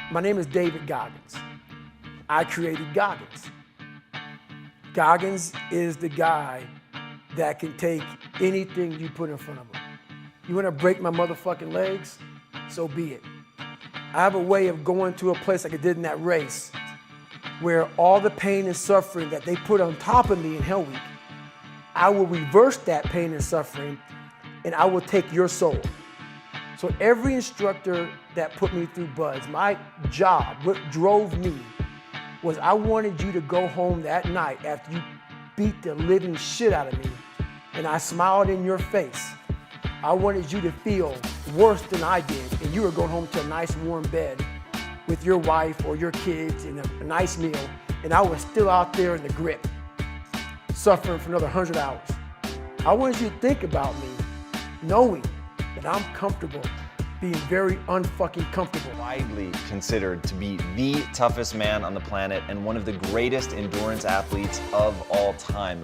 My name is David Goggins. I created Goggins. Goggins is the guy that can take anything you put in front of him. You want to break my motherfucking legs? So be it. I have a way of going to a place like I did in that race where all the pain and suffering that they put on top of me in Hell Week, I will reverse that pain and suffering and I will take your soul. So every instructor that put me through BUD/S, my job, what drove me, was I wanted you to go home that night after you beat the living shit out of me and I smiled in your face. I wanted you to feel worse than I did and you were going home to a nice warm bed with your wife or your kids and a nice meal, and I was still out there in the grip, suffering for another 100 hours. I wanted you to think about me knowing that I'm comfortable being very unfucking comfortable. Widely considered to be the toughest man on the planet and one of the greatest endurance athletes of all time.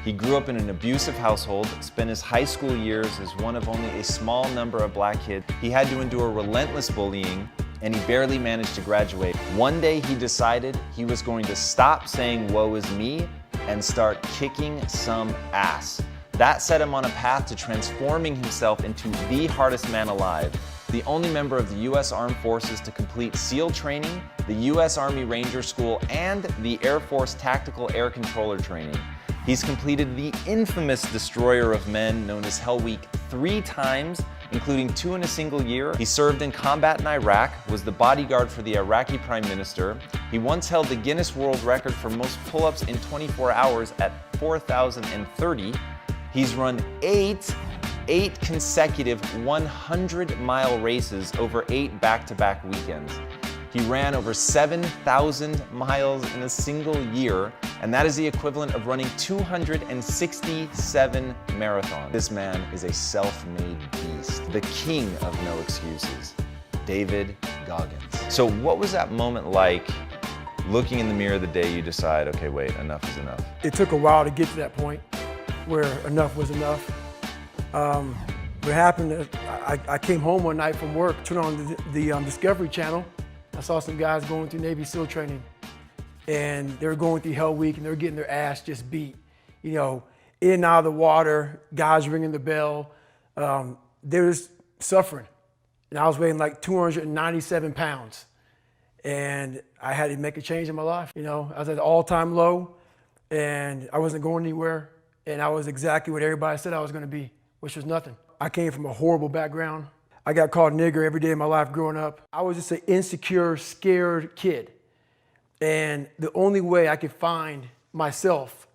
He grew up in an abusive household, spent his high school years as one of only a small number of black kids. He had to endure relentless bullying, and he barely managed to graduate. One day he decided he was going to stop saying woe is me and start kicking some ass. That set him on a path to transforming himself into the hardest man alive, the only member of the U.S. Armed Forces to complete SEAL training, the U.S. Army Ranger School, and the Air Force Tactical Air Controller training. He's completed the infamous Destroyer of Men, known as Hell Week, 3 times, including 2 in a single year. He served in combat in Iraq, was the bodyguard for the Iraqi Prime Minister. He once held the Guinness World Record for most pull-ups in 24 hours at 4,030. He's run 8 consecutive 100-mile races over 8 back-to-back weekends. He ran over 7,000 miles in a single year, and that is the equivalent of running 267 marathons. This man is a self-made beast, the king of no excuses, David Goggins. So what was that moment like, looking in the mirror the day you decide, okay, wait, enough is enough? It took a while to get to that point where enough was enough. What happened, I came home one night from work, turned on the Discovery Channel. I saw some guys going through Navy SEAL training, and they were going through Hell Week and they were getting their ass just beat. You know, in and out of the water, guys ringing the bell. They were just suffering. And I was weighing like 297 pounds. And I had to make a change in my life. You know, I was at an all-time low and I wasn't going anywhere. And I was exactly what everybody said I was gonna be, which was nothing. I came from a horrible background. I got called nigger every day of my life growing up. I was just an insecure, scared kid. And the only way I could find myself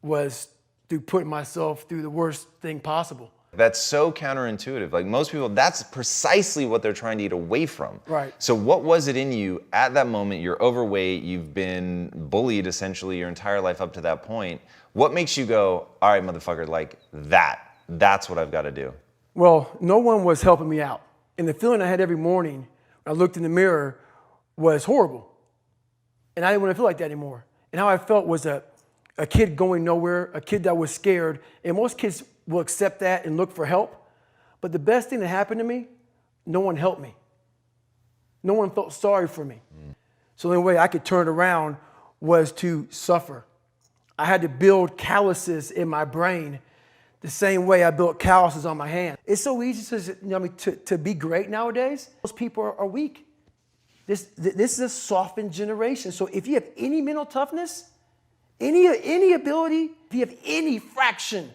was through putting myself through the worst thing possible. That's so counterintuitive. Like most people, that's precisely what they're trying to get away from. Right. So what was it in you at that moment? You're overweight, you've been bullied essentially your entire life up to that point. What makes you go, all right, motherfucker, like that's what I've got to do? Well, no one was helping me out. And the feeling I had every morning when I looked in the mirror was horrible. And I didn't want to feel like that anymore. And how I felt was a kid going nowhere, a kid that was scared. And most kids will accept that and look for help. But the best thing that happened to me, no one helped me. No one felt sorry for me. So the only way I could turn it around was to suffer. I had to build calluses in my brain the same way I built calluses on my hand. It's so easy to be great nowadays. Most people are weak. This is a softened generation. So if you have any mental toughness, any ability, if you have any fraction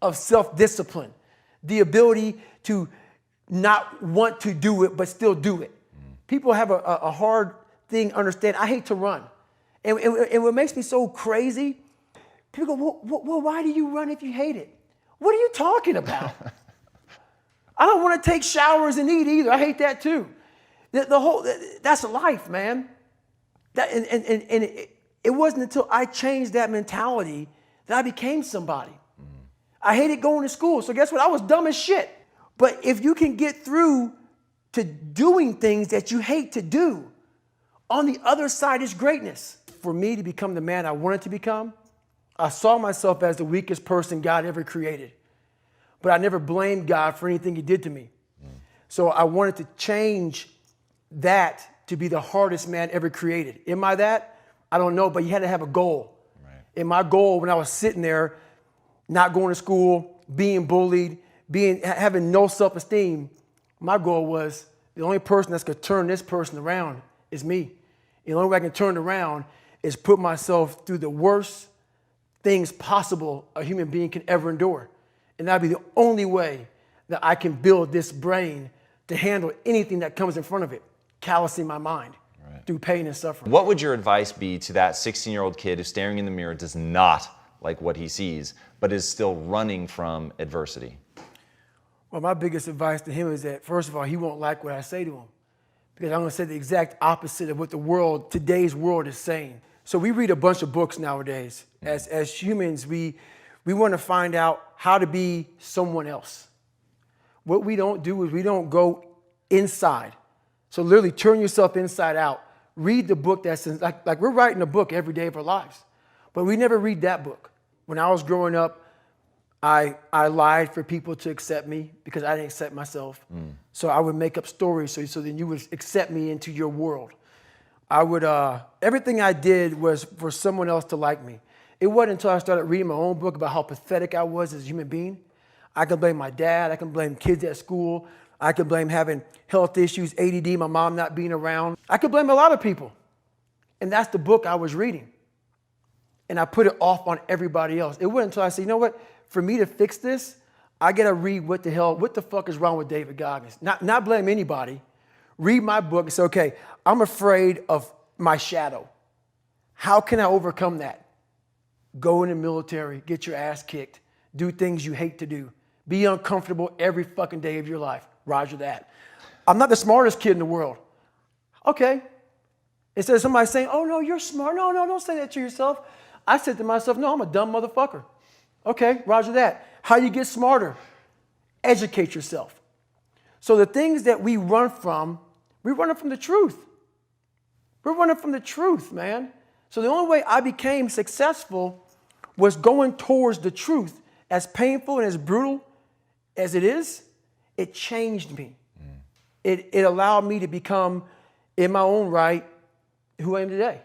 of self-discipline, the ability to not want to do it but still do it. People have a hard thing understand. I hate to run. And what makes me so crazy, people go, well, why do you run if you hate it? What are you talking about? I don't want to take showers and eat either. I hate that too. That's life, man. It wasn't until I changed that mentality that I became somebody. I hated going to school. So guess what? I was dumb as shit. But if you can get through to doing things that you hate to do, on the other side is greatness. For me to become the man I wanted to become, I saw myself as the weakest person God ever created. But I never blamed God for anything he did to me. So I wanted to change that to be the hardest man ever created. Am I that? I don't know, but you had to have a goal. Right. And my goal when I was sitting there, not going to school, being bullied, having no self-esteem, my goal was the only person that's going to turn this person around is me. And the only way I can turn it around is put myself through the worst things possible a human being can ever endure. And that'd be the only way that I can build this brain to handle anything that comes in front of it, callousing my mind through pain and suffering. What would your advice be to that 16-year-old kid who's staring in the mirror, does not like what he sees, but is still running from adversity? Well, my biggest advice to him is that, first of all, he won't like what I say to him, because I'm going to say the exact opposite of what today's world is saying. So we read a bunch of books nowadays. As humans, we want to find out how to be someone else. What we don't do is we don't go inside. So literally turn yourself inside out. Read the book that's like we're writing a book every day of our lives, but we never read that book. When I was growing up, I lied for people to accept me because I didn't accept myself. So I would make up stories so then you would accept me into your world. Everything I did was for someone else to like me. It wasn't until I started reading my own book about how pathetic I was as a human being. I can blame my dad. I can blame kids at school. I can blame having health issues, ADD, my mom not being around. I could blame a lot of people. And that's the book I was reading. And I put it off on everybody else. It wasn't until I said, you know what? For me to fix this, I got to read what the fuck is wrong with David Goggins. Not blame anybody. Read my book and say, okay, I'm afraid of my shadow. How can I overcome that? Go in the military, get your ass kicked, do things you hate to do. Be uncomfortable every fucking day of your life. Roger that. I'm not the smartest kid in the world. Okay. Instead of somebody saying, oh, no, you're smart. No, don't say that to yourself. I said to myself, no, I'm a dumb motherfucker. Okay, roger that. How you get smarter? Educate yourself. So the things that we run from the truth. We're running from the truth, man. So the only way I became successful was going towards the truth. As painful and as brutal as it is, it changed me. It allowed me to become, in my own right, who I am today.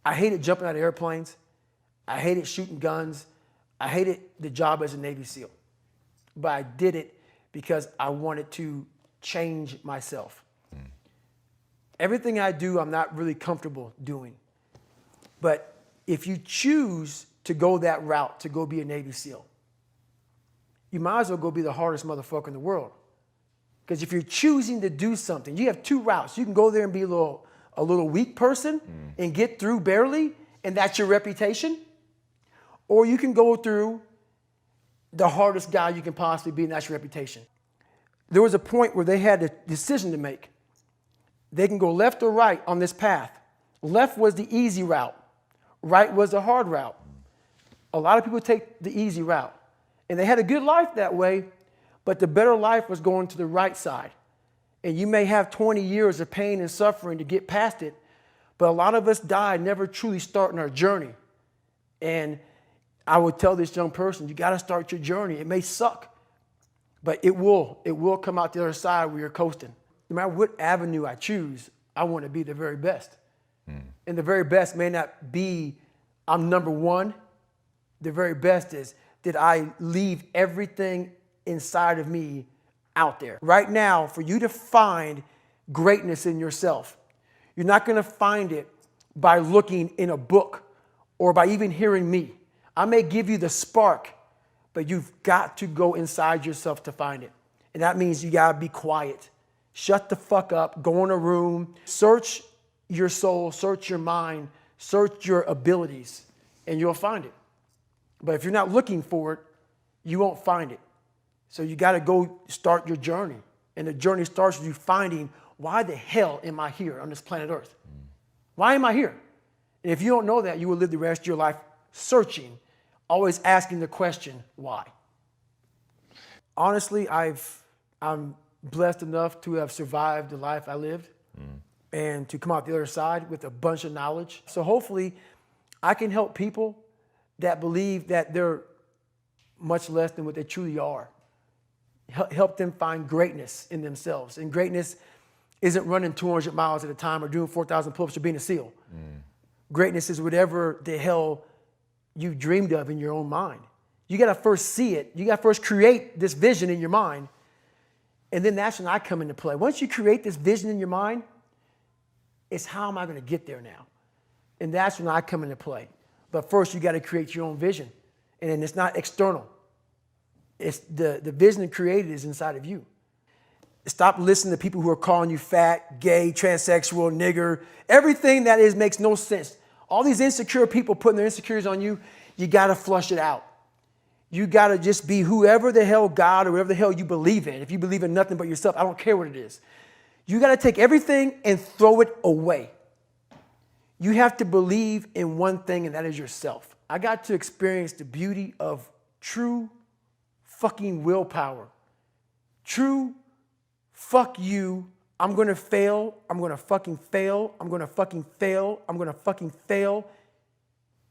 I hated jumping out of airplanes. I hated shooting guns. I hated the job as a Navy SEAL. But I did it because I wanted to change myself. Everything I do, I'm not really comfortable doing. But if you choose to go that route, to go be a Navy SEAL, you might as well go be the hardest motherfucker in the world. Because if you're choosing to do something, you have two routes. You can go there and be a little weak person and get through barely, and that's your reputation. Or you can go through the hardest guy you can possibly be, and that's your reputation. There was a point where they had a decision to make. They can go left or right on this path. Left was the easy route. Right was the hard route. A lot of people take the easy route. And they had a good life that way, but the better life was going to the right side. And you may have 20 years of pain and suffering to get past it, but a lot of us die never truly starting our journey. And I would tell this young person, you got to start your journey. It may suck, but it will come out the other side where you're coasting. No matter what avenue I choose, I want to be the very best. And the very best may not be I'm number one. The very best is, did I leave everything inside of me out there? Right now, for you to find greatness in yourself, you're not going to find it by looking in a book or by even hearing me. I may give you the spark, but you've got to go inside yourself to find it. And that means you got to be quiet. Shut the fuck up. Go in a room. Search your soul. Search your mind. Search your abilities, and you'll find it. But if you're not looking for it, you won't find it. So you got to go start your journey. And the journey starts with you finding, why the hell am I here on this planet Earth? Why am I here? And if you don't know that, you will live the rest of your life searching, always asking the question, why? Honestly, I'm blessed enough to have survived the life I lived and to come out the other side with a bunch of knowledge. So hopefully I can help people that believe that they're much less than what they truly are. Help them find greatness in themselves. And greatness isn't running 200 miles at a time or doing 4,000 pull-ups or being a SEAL. Greatness is whatever the hell you dreamed of in your own mind. You got to first see it. You got to first create this vision in your mind. And then that's when I come into play. Once you create this vision in your mind, it's how am I going to get there now? And that's when I come into play. But first, you got to create your own vision. And then it's not external. It's the vision created is inside of you. Stop listening to people who are calling you fat, gay, transsexual, nigger. Everything that is makes no sense. All these insecure people putting their insecurities on you, you got to flush it out. You got to just be whoever the hell God or whatever the hell you believe in. If you believe in nothing but yourself, I don't care what it is. You got to take everything and throw it away. You have to believe in one thing, and that is yourself. I got to experience the beauty of true fucking willpower. True fuck you. I'm going to fail. I'm going to fucking fail. I'm going to fucking fail. I'm going to fucking fail.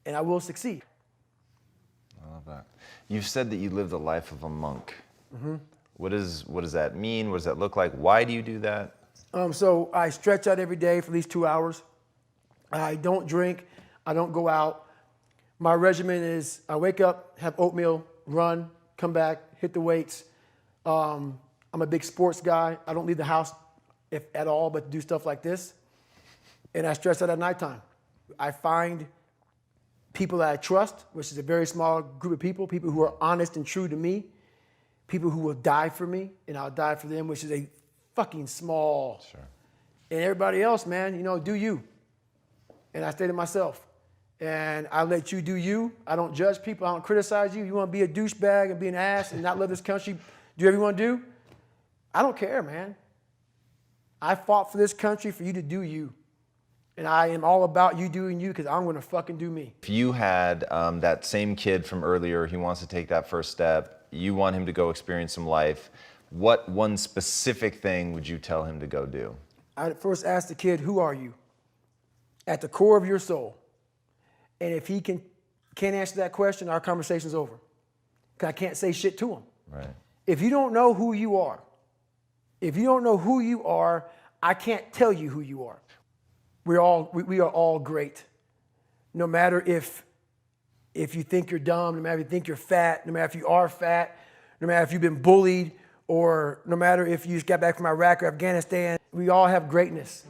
And I will succeed. I love that. You've said that you live the life of a monk. Mm-hmm. What does that mean? What does that look like? Why do you do that? So I stretch out every day for at least 2 hours. I don't drink. I don't go out. My regimen is I wake up, have oatmeal, run, come back, hit the weights. I'm a big sports guy. I don't leave the house if at all, but do stuff like this. And I stretch out at nighttime. I find people that I trust, which is a very small group of people who are honest and true to me, people who will die for me, and I'll die for them, which is a fucking small. Sure. And everybody else, man, do you. And I stay to myself. And I let you do you. I don't judge people. I don't criticize you. You want to be a douchebag and be an ass and not love this country, do whatever you want to do? I don't care, man. I fought for this country for you to do you. And I am all about you doing you because I'm going to fucking do me. If you had that same kid from earlier, he wants to take that first step, you want him to go experience some life, what one specific thing would you tell him to go do? I'd first ask the kid, who are you? At the core of your soul. And if he can't answer that question, our conversation's over. Because I can't say shit to him. Right. If you don't know who you are, I can't tell you who you are. We are all great. No matter if you think you're dumb, no matter if you think you're fat, no matter if you are fat, no matter if you've been bullied, or no matter if you just got back from Iraq or Afghanistan, we all have greatness.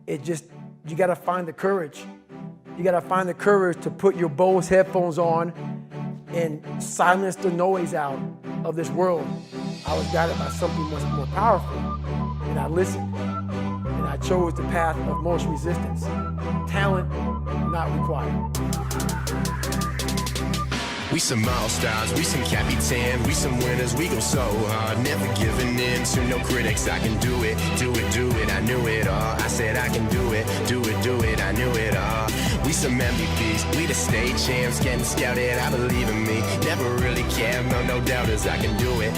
You gotta find the courage. You gotta find the courage to put your Bose headphones on and silence the noise out of this world. I was guided by something much more powerful, and I listened, and I chose the path of most resistance. Talent not required. We some all-stars, we some Capitan, we some winners, we go so hard, never giving in to no critics. I can do it, I knew it all. I said I can do it, I knew it all. We some MVPs, we the state champs, getting scouted, I believe in me. Never really cared, no doubters. I can do it,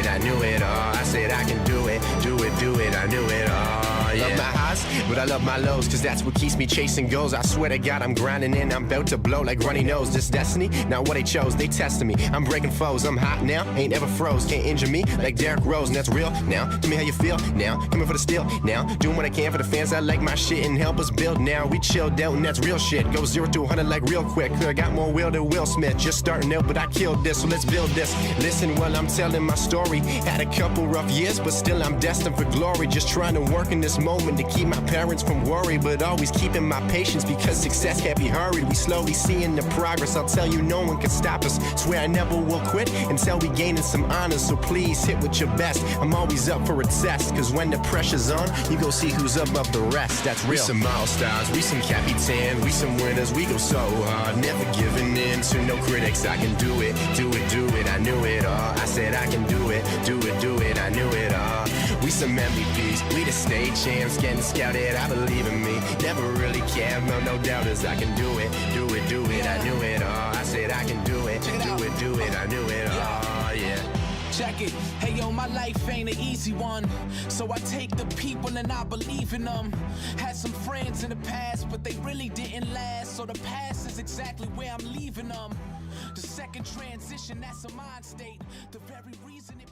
I knew it all. I said I can do it, I knew it all. Yeah. Love my highs, but I love my lows, cause that's what keeps me chasing goals. I swear to God, I'm grinding and I'm about to blow like runny nose. This destiny, not what they chose, they tested me. I'm breaking foes, I'm hot now, ain't ever froze. Can't injure me like Derrick Rose, and that's real now. Tell me how you feel now, coming for the steal now. Doing what I can for the fans that like my shit and help us build now. We chilled out and that's real shit. Go 0 to 100 like real quick. I got more will than Will Smith, just starting out, but I killed this, so let's build this. Listen while I'm telling my story. Had a couple rough years, but still I'm destined for glory. Just trying to work in this moment to keep my parents from worry, but always keeping my patience because success can't be hurried. We slowly seeing the progress. I'll tell you, no one can stop us. Swear I never will quit until we gaining some honors. So please hit with your best. I'm always up for a test, cause when the pressure's on, you go see who's above the rest. That's real. We some all-stars, we some Capitan, we some winners, we go so hard, never giving in to no critics. I can do it, I knew it all. I said I can do it, I knew it all. We some MVPs, we the state champs, getting scouted, I believe in me. Never really cared, no doubters. I can do it, I knew it all. I said I can do it, I knew it all, yeah. Check it, hey yo, my life ain't an easy one. So I take the people and I believe in them. Had some friends in the past, but they really didn't last. So the past is exactly where I'm leaving them. The second transition, that's a mind state. The very reason it